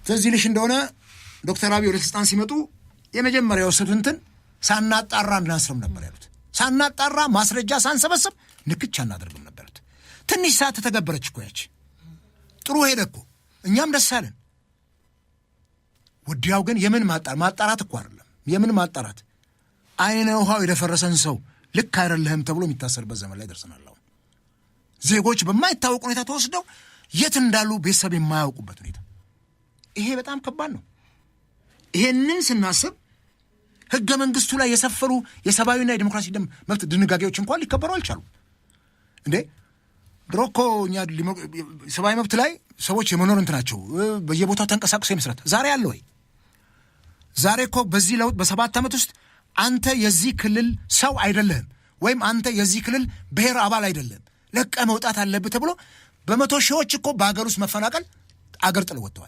ስለዚህ ልሽ እንደሆነ ዶክተር አብይ ወደ ስልጣን ሲመጡ የመጀመሪያው ስንትን ሳናጣራ እናስርም ነበር ያሉት። ሳናጣራ ማስረጃ ሳንሰበስብ ንክቻ እናደርግም ነበር። ትንሽ ሰዓት ተተገበረች እኮ ያች። ጥሩ ሄደ እኮ እኛም ደስ አለን። ወዲያው ግን የምን ማጣራት እኮ አይደለም። የምን ማጣራት አይነ ውሃው የደፈረሰን ሰው ልክ አይደለህም ተብሎ የሚታሰርበት ዘመን ላይ ደርሰናል። አሁን ዜጎች በማይታወቅ ሁኔታ ተወስደው የት እንዳሉ ቤተሰብ የማያውቁበት ሁኔታ፣ ይሄ በጣም ከባድ ነው። ይሄንን ስናስብ ህገ መንግስቱ ላይ የሰፈሩ የሰብአዊና የዲሞክራሲ መብት ድንጋጌዎች እንኳን ሊከበሩ አልቻሉም እንዴ። ድሮ እኮ እኛ ሰብአዊ መብት ላይ ሰዎች የመኖር እንትናቸው በየቦታው ተንቀሳቅሶ የመስራት ዛሬ አለ ወይ? ዛሬ እኮ በዚህ ለውጥ በ7 ዓመት ውስጥ አንተ የዚህ ክልል ሰው አይደለህም ወይም አንተ የዚህ ክልል ብሔር አባል አይደለህም ለቀ መውጣት አለብህ ተብሎ በመቶ ሺዎች እኮ በአገር ውስጥ መፈናቀል አገር ጥለው ወጥተዋል።